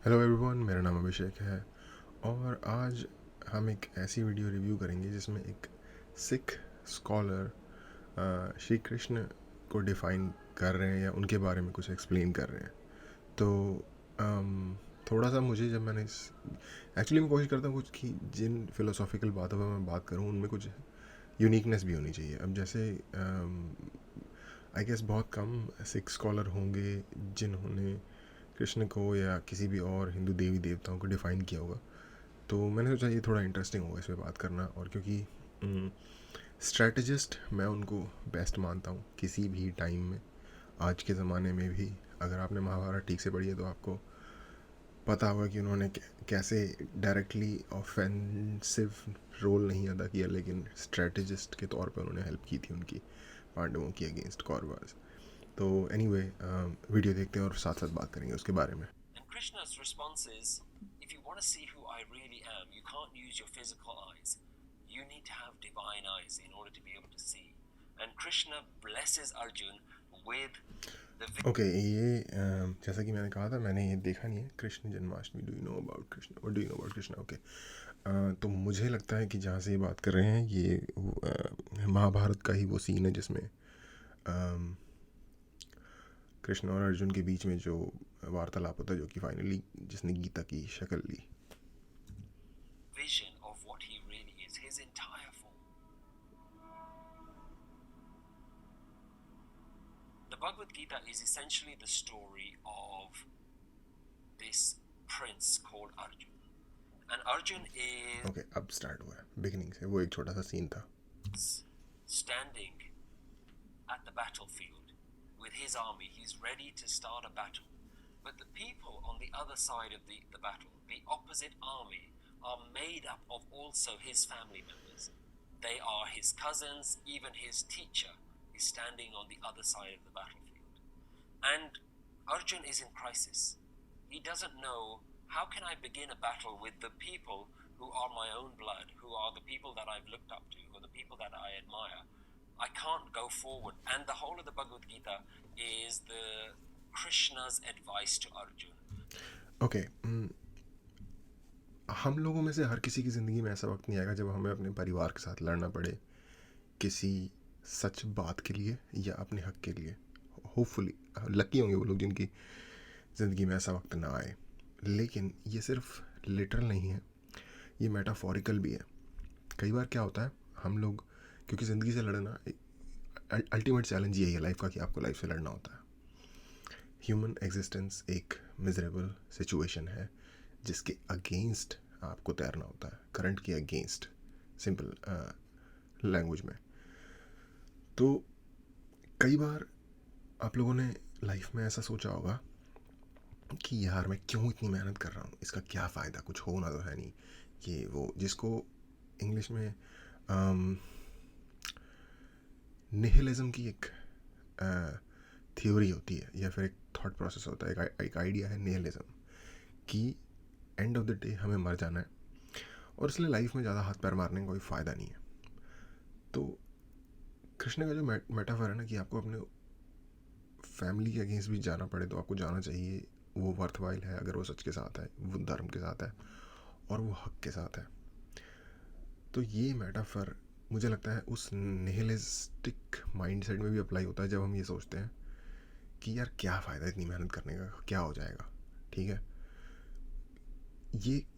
Hello everyone, मेरा नाम अभिषेक है और आज हम एक ऐसी वीडियो रिव्यू करेंगे जिसमें एक सिख स्कॉलर श्री कृष्ण को डिफ़ाइन कर रहे हैं या उनके बारे में कुछ एक्सप्लेन कर रहे हैं। तो थोड़ा सा मुझे जब मैंने इस एक्चुअली मैं कोशिश करता हूँ कुछ कि जिन फ़िलोसॉफिकल बातों पर मैं बात करूँ उनमें कुछ यूनिकनेस भी होनी चाहिए। अब जैसे आई गेस बहुत कम सिख स्कॉलर होंगे जिन्होंने कृष्ण को या किसी भी और हिंदू देवी देवताओं को डिफ़ाइन किया होगा। तो मैंने सोचा ये थोड़ा इंटरेस्टिंग होगा इस पर बात करना, और क्योंकि स्ट्रेटजिस्ट मैं उनको बेस्ट मानता हूँ किसी भी टाइम में। आज के ज़माने में भी अगर आपने महाभारत ठीक से पढ़ी है तो आपको पता होगा कि उन्होंने कैसे डायरेक्टली ऑफेंसिव रोल नहीं अदा किया, लेकिन स्ट्रेटजिस्ट के तौर पे उन्होंने हेल्प की थी उनकी पांडवों की अगेंस्ट कौरवास। तो एनीवे वीडियो देखते हैं और साथ साथ बात करेंगे उसके बारे में। And Krishna's response is, if you want to see who I really am, you can't use your physical eyes. You need to have divine eyes in order to be able to see. And Krishna blesses Arjun with the okay ये जैसा कि मैंने कहा था, मैंने ये देखा नहीं है Krishna Janmashtami. Do you know about Krishna और do you know about Krishna? Okay, तो मुझे लगता है कि जहाँ से ये बात कर रहे हैं ये महाभारत का ही वो सीन है जिसमें कृष्ण और अर्जुन के बीच में जो वार्तालाप होता है, जो कि फाइनली जिसने गीता की शक्ल ली। vision of what he really is, his entire form. The Bhagavad Gita is essentially the story of this prince called Arjun. And Arjun is okay, अब स्टार्ट हुआ है बिगिनिंग से। वो एक छोटा सा सीन था। standing at the battlefield with his army. He's ready to start a battle. But the people on the other side of the battle, the opposite army, are made up of also his family members. They are his cousins, even his teacher is standing on the other side of the battlefield. And Arjun is in crisis. He doesn't know, how can I begin a battle with the people who are my own blood, who are the people that I've looked up to, who are the people that I admire? I can't go forward. And the whole of the Bhagavad Gita is the Krishna's advice to Arjun. Okay, हम लोगों में से हर किसी की ज़िंदगी में ऐसा वक्त नहीं आएगा जब हमें अपने परिवार के साथ लड़ना पड़े किसी सच बात के लिए या अपने हक के लिए। होपफुली लकी होंगे वो लोग जिनकी ज़िंदगी में ऐसा वक्त ना आए। लेकिन ये सिर्फ लिटरल नहीं है, ये मेटाफोरिकल भी है। कई बार क्या होता है, हम लोग क्योंकि ज़िंदगी से लड़ना अल्टीमेट चैलेंज यही है लाइफ का कि आपको लाइफ से लड़ना होता है। ह्यूमन एग्जिस्टेंस एक मिजरेबल सिचुएशन है जिसके अगेंस्ट आपको तैरना होता है, करंट के अगेंस्ट, सिंपल लैंग्वेज में। तो कई बार आप लोगों ने लाइफ में ऐसा सोचा होगा कि यार मैं क्यों इतनी मेहनत कर रहा हूँ, इसका क्या फ़ायदा, कुछ होना तो है नहीं। ये वो जिसको इंग्लिश में निहिलिज्म की एक थ्योरी होती है या फिर एक थॉट प्रोसेस होता है, एक आइडिया है निहिलिज्म कि एंड ऑफ द डे हमें मर जाना है और इसलिए लाइफ में ज़्यादा हाथ पैर मारने का कोई फ़ायदा नहीं है। तो कृष्ण का जो मेटाफर है ना कि आपको अपने फैमिली के अगेंस्ट भी जाना पड़े तो आपको जाना चाहिए, वो वर्थवाइल है अगर वो सच के साथ है, वो धर्म के साथ है और वो हक के साथ है। तो ये मेटाफर मुझे लगता है उस निहिलिस्टिक माइंडसेट में भी अप्लाई होता है जब हम ये सोचते हैं कि यार क्या फ़ायदा इतनी मेहनत करने का, क्या हो जाएगा। ठीक है,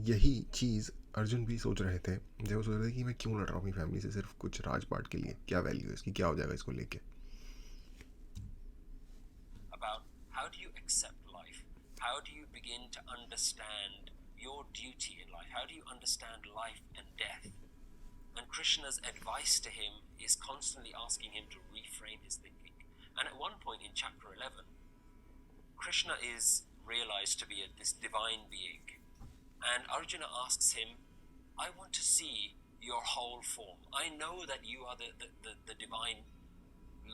यही चीज़ अर्जुन भी सोच रहे थे जब वो सोच रहे थे कि मैं क्यों लड़ रहा हूँ अपनी फैमिली से सिर्फ कुछ राजपाट के लिए, क्या वैल्यू है इसकी, क्या हो जाएगा इसको लेके। About how do you accept life? How do you begin to understand your duty in life? How do you understand life and death? And Krishna's advice to him is constantly asking him to reframe his thinking. And at one point in chapter 11, Krishna is realized to be this divine being. And Arjuna asks him, I want to see your whole form. I know that you are the divine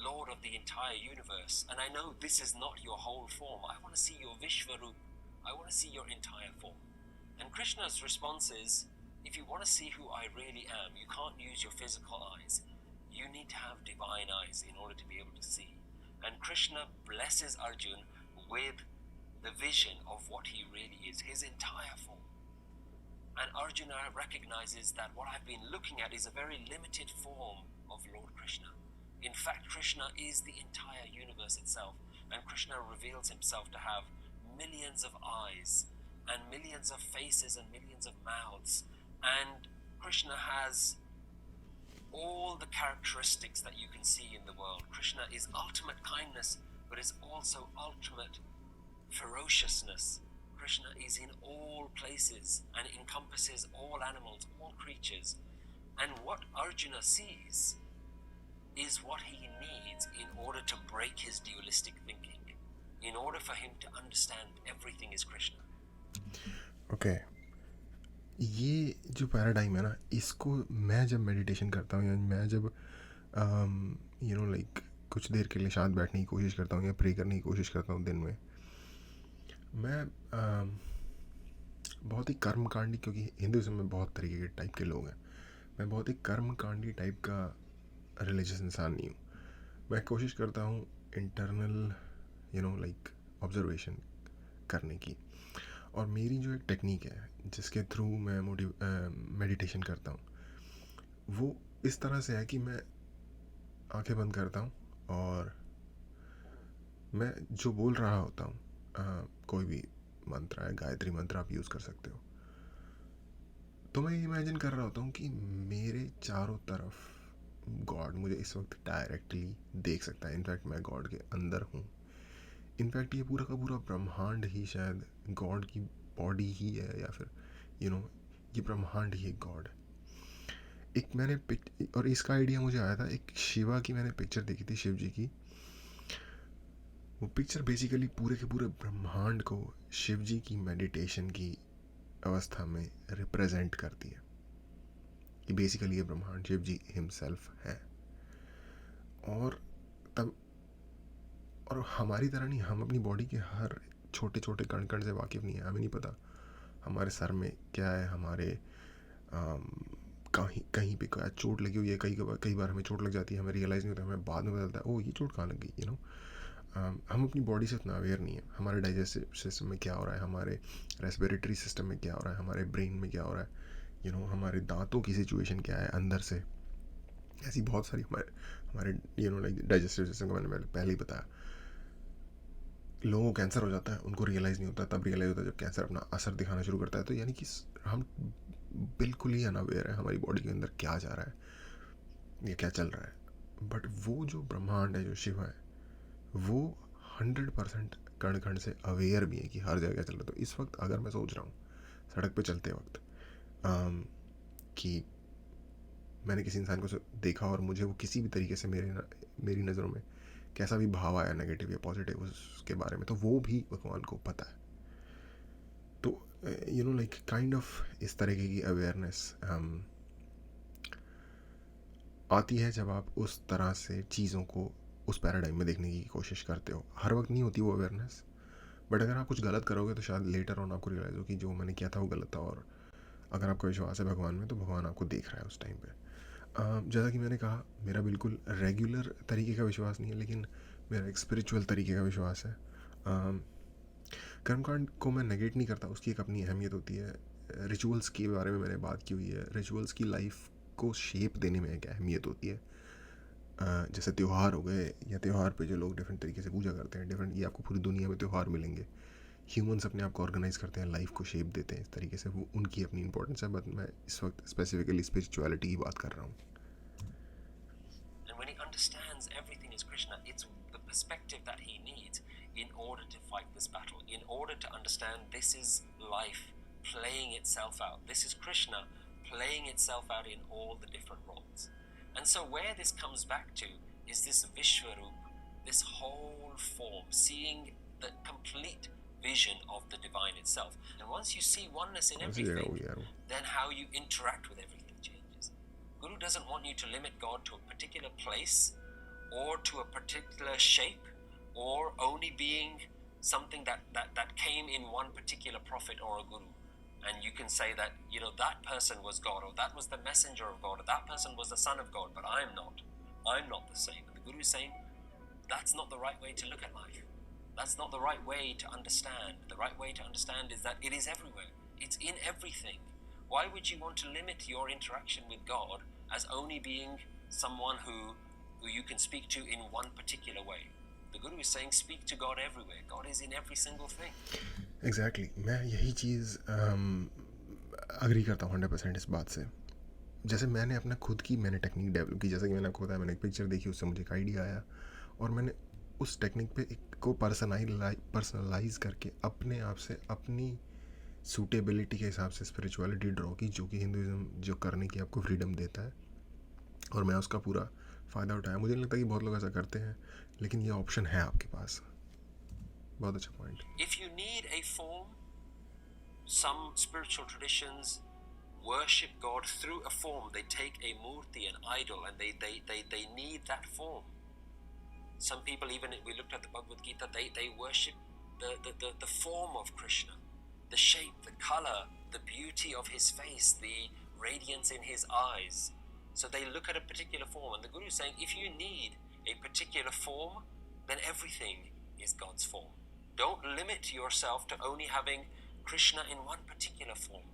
Lord of the entire universe, and I know this is not your whole form. I want to see your Vishvarup. I want to see your entire form. And Krishna's response is, if you want to see who I really am, you can't use your physical eyes. You need to have divine eyes in order to be able to see. And Krishna blesses Arjun with the vision of what he really is, his entire form. And Arjuna recognizes that what I've been looking at is a very limited form of Lord Krishna. In fact, Krishna is the entire universe itself, and Krishna reveals himself to have millions of eyes and millions of faces and millions of mouths, and Krishna has all the characteristics that you can see in the world. Krishna is ultimate kindness, but is also ultimate ferociousness. Krishna is in all places and encompasses all animals, all creatures. And what Arjuna sees is what he needs in order to break his dualistic thinking, in order for him to understand everything is Krishna. Okay. ये जो paradigm है ना, इसको मैं जब meditation करता हूँ या मैं जब लाइक कुछ देर के लिए शांत बैठने की कोशिश करता हूँ या प्रे करने की कोशिश करता हूँ दिन में, मैं बहुत ही कर्मकांडी, क्योंकि हिंदुज़म में बहुत तरीके के टाइप के लोग हैं, मैं बहुत ही कर्मकांडी टाइप का रिलीजियस इंसान नहीं हूँ. मैं कोशिश करता हूँ इंटरनल लाइक ऑब्जर्वेशन करने की, और मेरी जो एक टेक्निक है जिसके थ्रू मैं मेडिटेशन करता हूँ, वो इस तरह से है कि मैं आंखें बंद करता हूँ और मैं जो बोल रहा होता हूँ, कोई भी मंत्र है, गायत्री मंत्र आप यूज़ कर सकते हो, तो मैं इमेजिन कर रहा होता हूँ कि मेरे चारों तरफ गॉड मुझे इस वक्त डायरेक्टली देख सकता है. इनफैक्ट मैं गॉड के अंदर हूँ. इनफैक्ट ये पूरा का पूरा ब्रह्मांड ही शायद गॉड की बॉडी ही है, या फिर ये ब्रह्मांड ही एक गॉड है. एक मैंने और इसका आइडिया मुझे आया था, एक शिवा की मैंने पिक्चर देखी थी, शिव जी की. वो पिक्चर बेसिकली पूरे के पूरे ब्रह्मांड को शिव जी की मेडिटेशन की अवस्था में रिप्रेजेंट करती है. कि बेसिकली ये ब्रह्मांड शिव जी हिमसेल्फ है. और तब और हमारी तरह नहीं, हम अपनी बॉडी के हर छोटे छोटे कण कण से वाकिफ़ नहीं है. हमें नहीं पता हमारे सर में क्या है, हमारे कहीं पे क्या चोट लगी हुई है. कई बार हमें चोट लग जाती है, हमें रियलाइज़ नहीं होता, हमें बाद में पता चलता है ओ ये चोट कहाँ लग गई. हम अपनी बॉडी से उतना अवेयर नहीं है. हमारे डाइजेस्टिव सिस्टम में क्या हो रहा है, हमारे रेस्पिरेटरी सिस्टम में क्या हो रहा है, हमारे ब्रेन में क्या हो रहा है, हमारे दांतों की सिचुएशन क्या है अंदर से. ऐसी बहुत सारी हमारे लाइक डाइजेस्टिव सिस्टम का मैंने पहले ही बताया. लोगों को कैंसर हो जाता है, उनको रियलाइज़ नहीं होता, तब रियलाइज़ होता है जब कैंसर अपना असर दिखाना शुरू करता है. तो यानी कि हम बिल्कुल ही अनअवेयर है हमारी बॉडी के अंदर क्या जा रहा है या क्या चल रहा है. बट वो जो ब्रह्मांड है, जो शिव है, वो 100% कण कण से अवेयर भी है कि हर जगह चल रहा है. तो इस वक्त अगर मैं सोच रहा हूँ सड़क पे चलते वक्त कि मैंने किसी इंसान को देखा और मुझे वो किसी भी तरीके से मेरी नज़रों में कैसा भी भाव आया, नेगेटिव या पॉजिटिव, उसके बारे में, तो वो भी भगवान को पता है. तो लाइक काइंड ऑफ इस तरीके की अवेयरनेस आती है जब आप उस तरह से चीज़ों को उस पैराडाइम में देखने की कोशिश करते हो. हर वक्त नहीं होती वो अवेयरनेस, बट अगर आप कुछ गलत करोगे तो शायद लेटर ऑन आपको रियलाइज़ हो कि जो मैंने किया था वो गलत था. और अगर आपका विश्वास है भगवान में, तो भगवान आपको देख रहा है उस टाइम पे. जैसा कि मैंने कहा, मेरा बिल्कुल रेगुलर तरीके का विश्वास नहीं है, लेकिन मेरा एक स्पिरिचुअल तरीके का विश्वास है. कर्मकांड को मैं नेगेट नहीं करता, उसकी एक अपनी अहमियत होती है. रिचुअल्स के बारे में मैंने बात की हुई है. रिचुअल्स की लाइफ को शेप देने में एक अहमियत होती है. जैसे त्यौहार हो गए, या त्यौहार पे जो लोग डिफरेंट तरीके से पूजा करते हैं, डिफरेंट, ये आपको पूरी दुनिया में त्यौहार मिलेंगे. ह्यूमन्स अपने आप को ऑर्गेनाइज करते हैं, लाइफ को शेप देते हैं इस तरीके से, वो उनकी अपनी इंपॉर्टेंस है. बट मैं इस वक्त स्पेसिफिकली स्पिरिचुअलिटी की बात कर रहा हूँ. And when he understands everything is Krishna, it's the perspective that he needs in order to fight this battle, in order to understand this is life playing itself out. This is Krishna playing itself out in all the different roles. And so where this comes back to is this Vishwarup, this whole form, seeing the complete vision of the divine itself. And once you see oneness in everything, then how you interact with everything changes. Guru doesn't want you to limit God to a particular place or to a particular shape, or only being something that came in one particular prophet or a guru. And you can say that, that person was God, or that was the messenger of God, or that person was the son of God, but I'm not. I'm not the same. And the Guru is saying, that's not the right way to look at life. That's not the right way to understand. The right way to understand is that it is everywhere. It's in everything. Why would you want to limit your interaction with God as only being someone who you can speak to in one particular way? The Guru is saying speak to God everywhere. God is in every single thing. Exactly मैं यही चीज़ agree करता हूँ 100% इस बात से. जैसे मैंने अपना खुद की मैंने टेक्निक डेवलप की, जैसा कि मैंने आपको बताया, मैंने एक पिक्चर देखी, उससे मुझे एक आइडिया आया और मैंने उस टेक्निक पे एक को पर्सनलाइज करके अपने आप से अपनी सूटेबिलिटी के हिसाब से स्पिरिचुअलिटी ड्रॉ की, जो कि हिंदुज़म जो करने की आपको फ्रीडम देता है, और मैं उसका पूरा फ़ायदा उठाया. मुझे नहीं लगता कि बहुत लोग ऐसा करते हैं, लेकिन ये ऑप्शन है आपके पास. बहुत अच्छा point. If you need a form, some spiritual traditions worship God through a form. They take a murti, an idol, and they need that form. Some people, even we looked at the Bhagavad Gita, they worship the form of Krishna, the shape, the color, the beauty of his face, the radiance in his eyes. So they look at a particular form, and the Guru is saying, if you need a particular form, then everything is God's form. Don't limit yourself to only having Krishna in one particular form.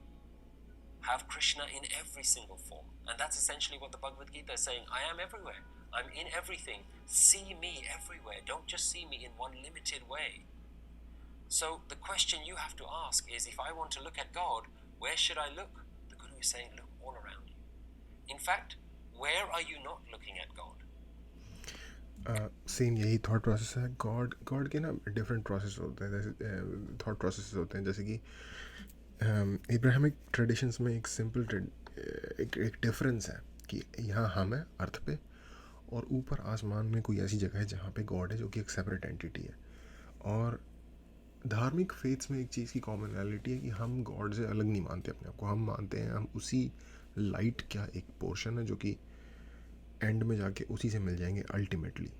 Have Krishna in every single form. And that's essentially what the Bhagavad Gita is saying. I am everywhere. I'm in everything. See me everywhere. Don't just see me in one limited way. So the question you have to ask is, if I want to look at God, where should I look? The Guru is saying, look all around you. In fact, where are you not looking at God? Same यही thought process है. God के ना different process होते हैं, जैसे thought process होते हैं. जैसे कि इब्राहिमिक ट्रेडिशंस में एक सिंपल एक डिफरेंस है कि यहाँ हम है अर्थ पे, और ऊपर आसमान में कोई ऐसी जगह है जहाँ पे गॉड है, जो कि एक सेपरेट एंटिटी है. और धार्मिक फेथ्स में एक चीज़ की कॉमनैलिटी है कि हम गॉड से अलग नहीं मानते अपने आप को. हम मानते हैं हम उसी लाइट का एक पोर्शन है, जो कि एंड में जाके उसी से मिल जाएंगे अल्टीमेटली.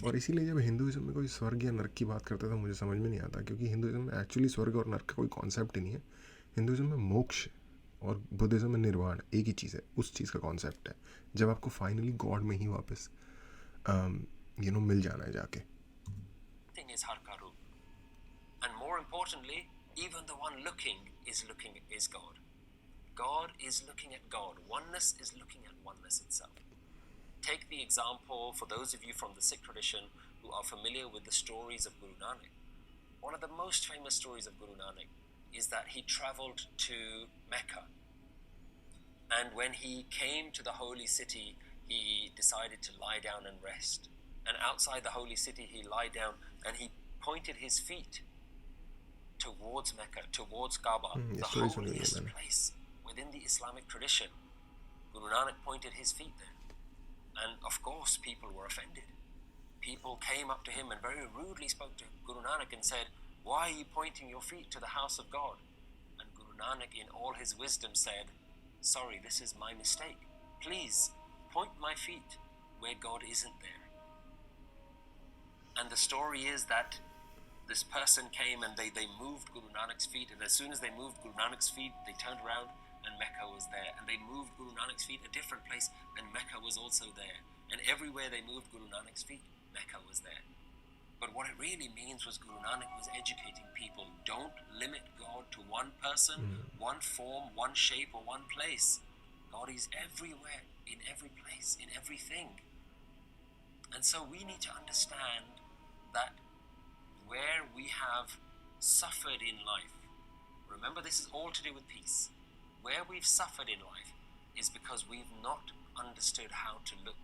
और इसीलिए जब हिंदुज़म में कोई स्वर्ग या नरक की बात करता था, मुझे समझ में नहीं आता, क्योंकि हिंदुज़म में एक्चुअली स्वर्ग और नरक का कोई कॉन्सेप्ट ही नहीं है. हिंदुज़म में मोक्ष और बुद्धिज़्म में निर्वाण एक ही चीज़ है, उस चीज़ का कॉन्सेप्ट है, जब आपको फाइनली गॉड में ही वापस मिल जाना है जाके. Thing is har ka roop. And more importantly, even the one looking is God. God is looking at God. Oneness is looking at oneness itself. Take the example, for those of you from the Sikh tradition who are familiar with the stories of Guru Nanak. One of the most famous stories of Guru Nanak is that he traveled to Mecca. And when he came to the holy city, he decided to lie down and rest. And outside the holy city, he lied down and he pointed his feet towards Mecca, towards Kaaba, the holiest place within the Islamic tradition. Guru Nanak pointed his feet there. And of course, people were offended. People came up to him and very rudely spoke to Guru Nanak and said, why are you pointing your feet to the house of God? And Guru Nanak, in all his wisdom, said, sorry, this is my mistake. Please, point my feet where God isn't there. And the story is that this person came and they moved Guru Nanak's feet, and as soon as they moved Guru Nanak's feet, they turned around and Mecca was there. And they moved Guru Nanak's feet a different place, and Mecca was also there. And everywhere they moved Guru Nanak's feet, Mecca was there. But what it really means was Guru Nanak was educating people. Don't limit God to one person, one form, one shape, or one place. God is everywhere, in every place, in everything. And so we need to understand that where we have suffered in life, remember this is all to do with peace. Where we've suffered in life is because we've not understood how to look.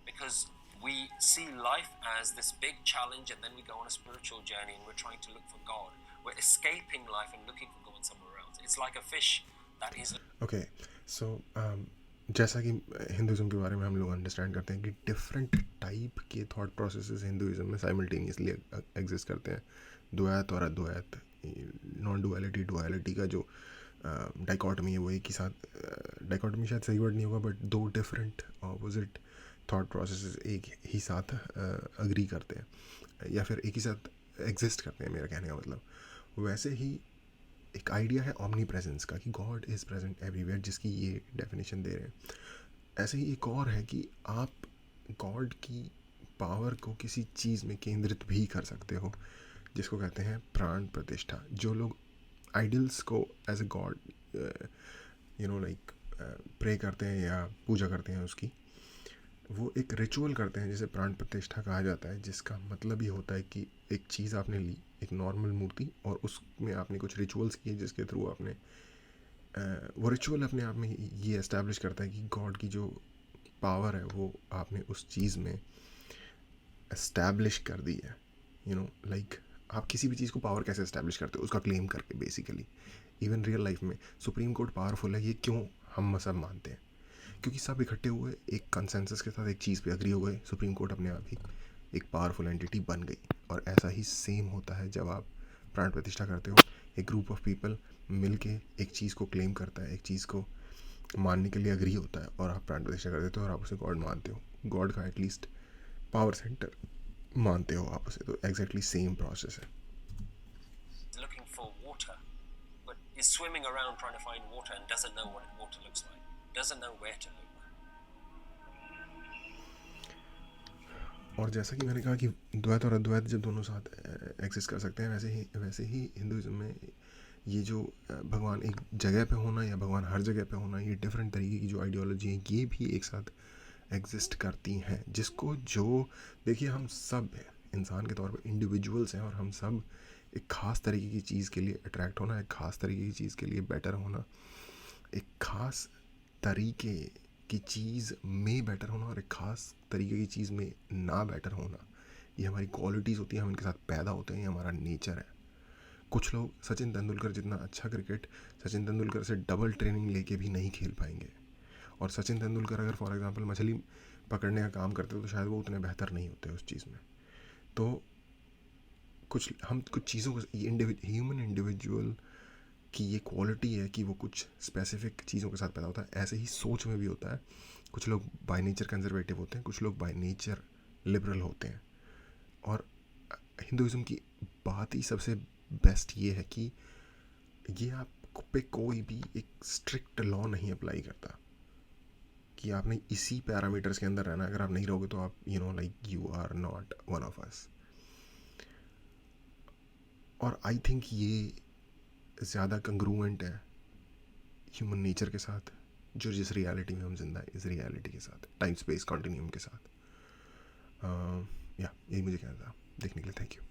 Because we see life as this big challenge, and then we go on a spiritual journey and we're trying to look for God. We're escaping life and looking for God somewhere else. It's like a fish that is... Okay, so जैसा कि Hinduism के बारे में हम लोग understand करते हैं कि डिफरेंट टाइप के थॉट प्रोसेसेस हिंदुज़म में साइमल्टेनियसली एग्जिस्ट करते हैं. द्वैत और अद्वैत, नॉन डुअलिटी डुअलिटी का जो डाइकॉटमी है, वो एक ही साथ, डाइकॉटमी शायद सही वर्ड नहीं होगा, बट दो डिफरेंट ऑपोजिट थॉट प्रोसेसेस एक ही साथ अग्री करते हैं या फिर एक ही साथ एग्जिस्ट करते हैं, मेरा कहने का मतलब. वैसे ही एक आइडिया है ऑमनी प्रेजेंस का कि गॉड इज़ प्रेजेंट एवरीवेयर, जिसकी ये डेफिनेशन दे रहे हैं. ऐसे ही एक और है कि आप गॉड की पावर को किसी चीज़ में केंद्रित भी कर सकते हो, जिसको कहते हैं प्राण प्रतिष्ठा। जो लोग आइडल्स को as a god like pray करते हैं या पूजा करते हैं उसकी, वो एक रिचुअल करते हैं जिसे प्राण प्रतिष्ठा कहा जाता है, जिसका मतलब ये होता है कि एक चीज़ आपने ली, एक नॉर्मल मूर्ति, और उसमें आपने कुछ रिचुअल्स किए जिसके थ्रू आपने वो रिचुअल अपने आप में ये एस्टैब्लिश करता है कि गॉड की जो पावर है वो आपने उस चीज़ में एस्टैब्लिश कर दी है। लाइक आप किसी भी चीज़ को पावर कैसे एस्टैब्लिश करते हो, उसका क्लेम करके। बेसिकली इवन रियल लाइफ में सुप्रीम कोर्ट पावरफुल है, ये क्यों हम सब मानते हैं? क्योंकि सब इकट्ठे हुए एक कंसेंसस के साथ एक चीज़ पे अग्री हो गए, सुप्रीम कोर्ट अपने आप ही एक पावरफुल एंटिटी बन गई। और ऐसा ही सेम होता है जब आप प्राण प्रतिष्ठा करते हो। एक ग्रुप ऑफ पीपल मिल के एक चीज़ को क्लेम करता है, एक चीज़ को मानने के लिए अग्री होता है, और आप प्राण प्रतिष्ठा कर देते हो और आप उसे गॉड मानते हो, गॉड का एटलीस्ट पावर सेंटर मानते हो आप उसे। तो एग्जैक्टली सेम प्रोसेस है। Looking for water, but is swimming around trying to find water and doesn't know what water looks like, doesn't know where to look. और जैसा कि मैंने कहा कि द्वैत और अद्वैत जब दोनों साथ एग्जिस्ट कर सकते हैं, वैसे ही हिंदुज़म में ये जो भगवान एक जगह पे होना या भगवान हर जगह पे होना, ये डिफरेंट तरीके की जो आइडियोलॉजी है ये भी एक साथ एग्जिस्ट करती हैं। जिसको जो देखिए, हम सब इंसान के तौर पे इंडिविजुअल्स हैं, और हम सब एक ख़ास तरीके की चीज़ के लिए अट्रैक्ट होना, एक ख़ास तरीके की चीज़ के लिए बेटर होना, एक ख़ास तरीके की चीज़ में बेटर होना और एक ख़ास तरीके की चीज़ में ना बेटर होना, ये हमारी क्वालिटीज़ होती हैं, हम इनके साथ पैदा होते हैं, ये हमारा नेचर है। कुछ लोग सचिन तेंदुलकर जितना अच्छा क्रिकेट सचिन तेंदुलकर से डबल ट्रेनिंग लेके भी नहीं खेल पाएंगे। और सचिन तेंदुलकर अगर फॉर एग्जांपल मछली पकड़ने का काम करते तो शायद वो उतने बेहतर नहीं होते उस चीज़ में। तो कुछ चीज़ों को, ह्यूमन इंडिविजुअल की ये क्वालिटी है कि वो कुछ स्पेसिफिक चीज़ों के साथ पैदा होता है। ऐसे ही सोच में भी होता है। कुछ लोग बाय नेचर कंजर्वेटिव होते हैं, कुछ लोग बाय नेचर लिबरल होते हैं। और हिंदुज़म की बात ही सबसे बेस्ट ये है कि ये आप पे कोई भी एक स्ट्रिक्ट लॉ नहीं अप्लाई करता कि आपने इसी पैरामीटर्स के अंदर रहना। अगर आप नहीं रहोगे तो आप you are not one of us. और आई थिंक ये ज़्यादा कंग्रूएंट है ह्यूमन नेचर के साथ, जो जिस रियलिटी में हम जिंदा है, इस रियलिटी के साथ, टाइम स्पेस कॉन्टिन्यूम के साथ। यही मुझे कहना था। देखने के लिए थैंक यू।